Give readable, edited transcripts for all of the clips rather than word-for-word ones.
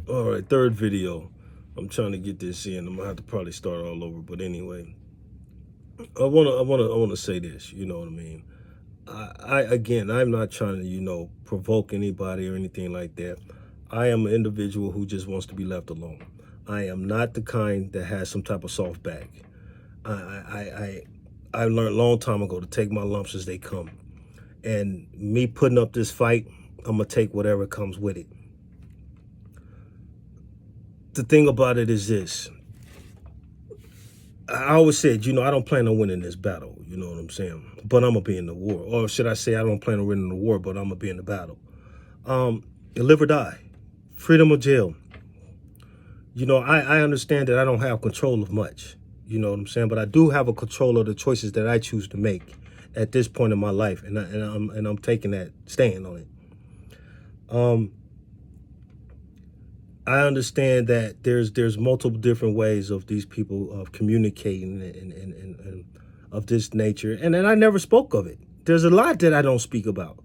All right, third video. I'm trying to get this in. I'm gonna have to probably start all over, but anyway, I wanna say this. You know what I mean? Again, I'm not trying to, provoke anybody or anything like that. I am an individual who just wants to be left alone. I am not the kind that has some type of soft back. I I I I learned a long time ago to take my lumps as they come, and me putting up this fight, I'm gonna take whatever comes with it. The thing about it is this. I always said, I don't plan on winning this battle. You know what I'm saying? But I'm gonna be in the war, or should I say, I don't plan on winning the war, but I'm gonna be in the battle. Live or die, freedom or jail. I understand that I don't have control of much. You know what I'm saying? But I do have a control of the choices that I choose to make at this point in my life, and I'm taking that stand on it. I understand that there's multiple different ways of these people of communicating and of this nature, and then I never spoke of it. There's a lot that I don't speak about.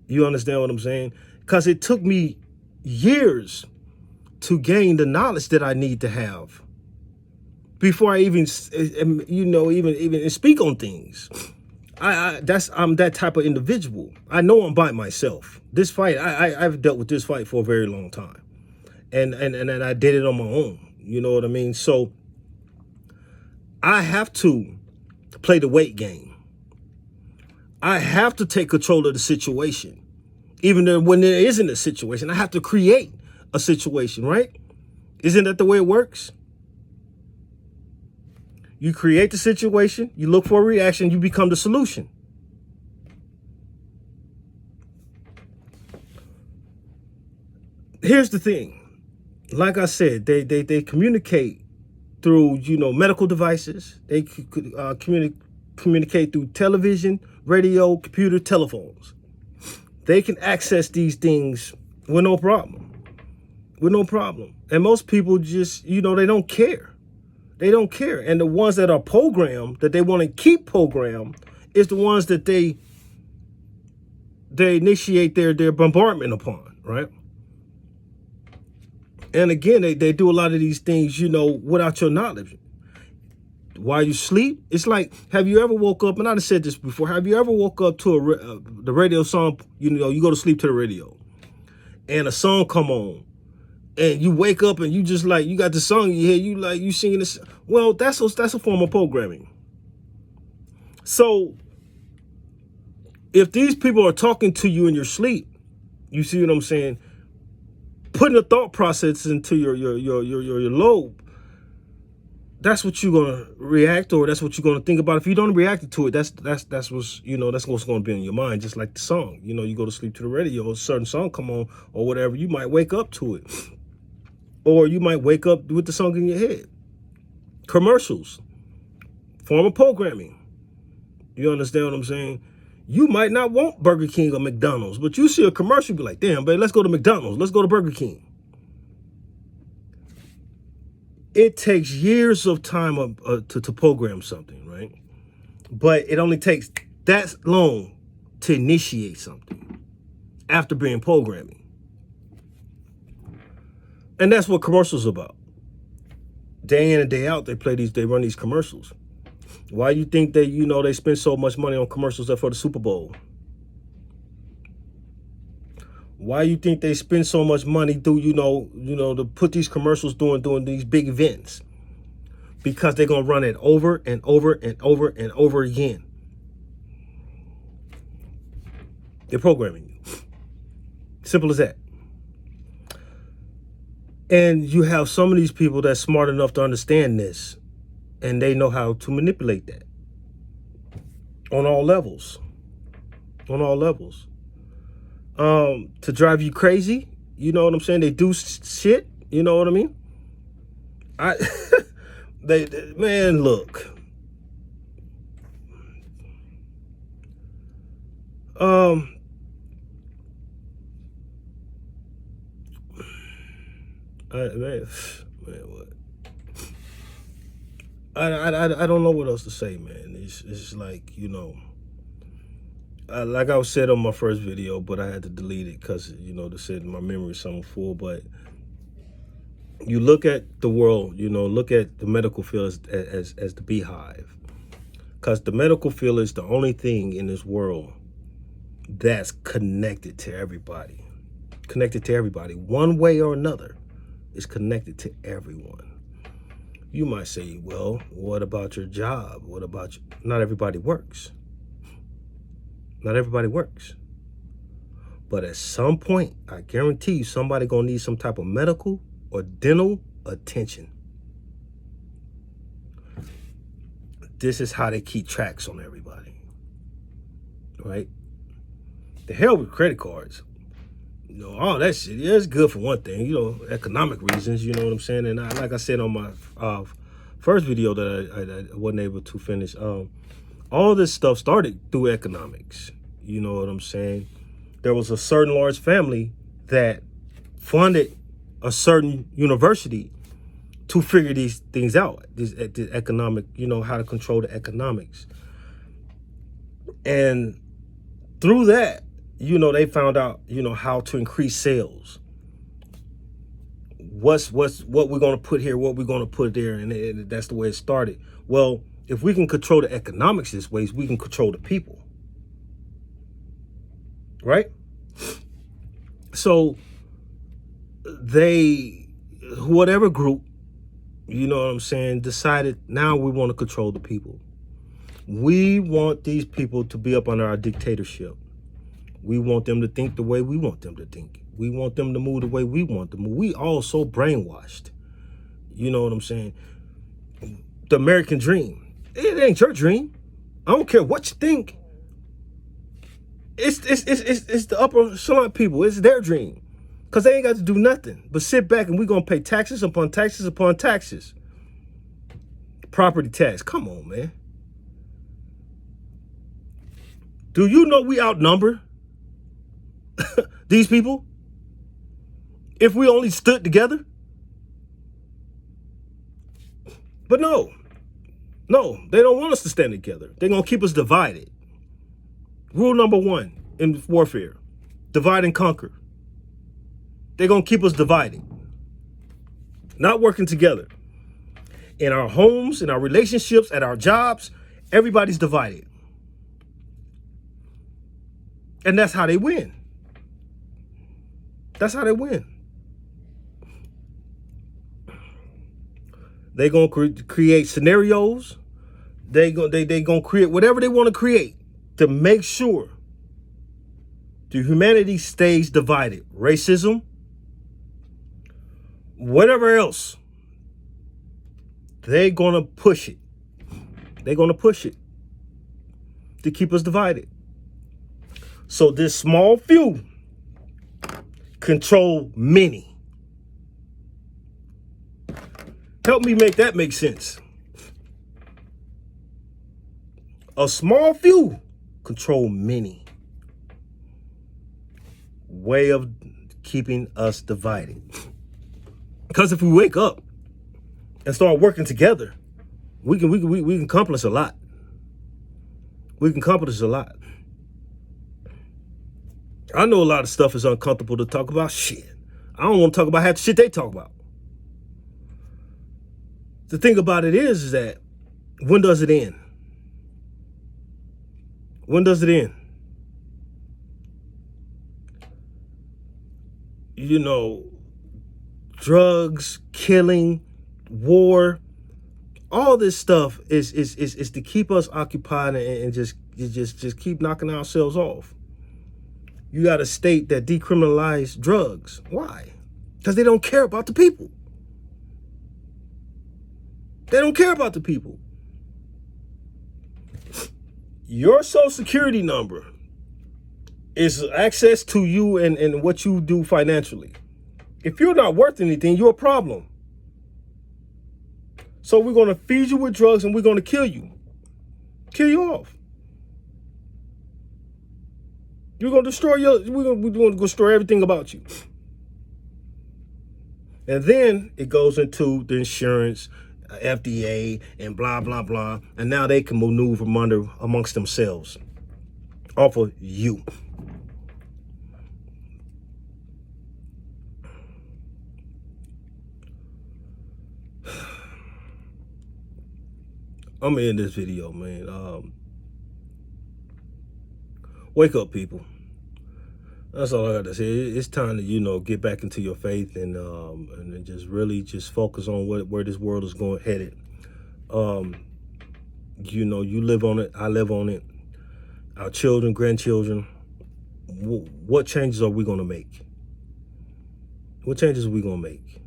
You understand what I'm saying? Because it took me years to gain the knowledge that I need to have before I even even speak on things. I'm that type of individual. I know I'm by myself. This fight, I've dealt with this fight for a very long time. And I did it on my own. You know what I mean? So I have to play the weight game. I have to take control of the situation. Even though when there isn't a situation, I have to create a situation, right? Isn't that the way it works? You create the situation, you look for a reaction, you become the solution. Here's the thing. Like I said, they communicate through, medical devices. They communicate through television, radio, computer, telephones. They can access these things with no problem. With no problem. And most people just, they don't care. They don't care. And the ones that are programmed, that they want to keep programmed, is the ones that they initiate their bombardment upon, right? And again, they do a lot of these things, without your knowledge. While you sleep, it's like, have you ever woke up, and I've said this before, have you ever woke up to the radio song, you go to sleep to the radio, and a song come on, and you wake up and you just like, you got the song in your head, you singing this. Well, that's a form of programming. So if these people are talking to you in your sleep, you see what I'm saying? Putting a thought process into your lobe, that's what you're gonna react, or that's what you're gonna think about. If you don't react to it, that's what's that's what's gonna be in your mind. Just like the song, you go to sleep to the radio, a certain song come on or whatever, you might wake up to it, or you might wake up with the song in your head. Commercials, form of programming. You understand what I'm saying? You might not want Burger King or McDonald's, but you see a commercial, be like, damn, babe, let's go to McDonald's. Let's go to Burger King. It takes years of time to program something, right? But it only takes that long to initiate something after being programming. And that's what commercials are about. Day in and day out, they run these commercials. Why you think they spend so much money on commercials for the Super Bowl? Why you think they spend so much money through, to put these commercials doing these big events? Because they're gonna run it over and over and over and over again. They're programming you. Simple as that. And you have some of these people that's smart enough to understand this, and they know how to manipulate that on all levels. On all levels. To drive you crazy, you know what I'm saying? They do shit, you know what I mean? Man, look. Man, what? I don't know what else to say, man. It's like, like I said on my first video, but I had to delete it because, they said my memory is something full. But You look at the world, look at the medical field as the beehive, because the medical field is the only thing in this world that's connected to everybody. Connected to everybody. One way or another, is connected to everyone. You might say, well, what about your job? What about you? Not everybody works. Not everybody works. But at some point, I guarantee you, somebody gonna need some type of medical or dental attention. This is how they keep tracks on everybody, right? The hell with credit cards. All that shit, yeah, it's good for one thing, economic reasons, you know what I'm saying? And like I said on my first video that I wasn't able to finish, all this stuff started through economics, you know what I'm saying? There was a certain large family that funded a certain university to figure these things out, this economic, how to control the economics. And through that, they found out, how to increase sales. What we're going to put here, what we're going to put there, and that's the way it started. Well, if we can control the economics this way, we can control the people, right? So whatever group, you know what I'm saying, decided now we want to control the people. We want these people to be up under our dictatorship. We want them to think the way we want them to think. We want them to move the way we want them to move. We all so brainwashed. You know what I'm saying? The American dream. It ain't your dream. I don't care what you think. It's the upper echelon people. It's their dream. Because they ain't got to do nothing but sit back and we're going to pay taxes upon taxes upon taxes. Property tax. Come on, man. Do you know we outnumber these people if we only stood together? But no, they don't want us to stand together. They're going to keep us divided. Rule number one in warfare, divide and conquer. They're going to keep us divided, not working together. In our homes, in our relationships, at our jobs, everybody's divided. And that's how they win. That's how they win. They're going to create scenarios. They're going to create whatever they want to create to make sure the humanity stays divided. Racism, whatever else, they're going to push it. They're going to push it to keep us divided. So this small few control many. Help me make that make sense. A small few control many. Way of keeping us divided. Because if we wake up and start working together, we can accomplish a lot. We can accomplish a lot. I know a lot of stuff is uncomfortable to talk about. Shit. I don't want to talk about half the shit they talk about. The thing about it is that when does it end? When does it end? Drugs, killing, war, all this stuff is to keep us occupied and just keep knocking ourselves off. You got a state that decriminalized drugs. Why? Because they don't care about the people. They don't care about the people. Your social security number is access to you and what you do financially. If you're not worth anything, you're a problem. So we're going to feed you with drugs and we're going to kill you. Kill you off. We're going to destroy everything about you. And then it goes into the insurance, FDA, and blah, blah, blah. And now they can maneuver amongst themselves off of you. I'm gonna end this video, man. Wake up, people. That's all I got to say. It's time to, get back into your faith and then just really just focus on where this world is going headed. You live on it. I live on it. Our children, grandchildren. What changes are we going to make? What changes are we going to make?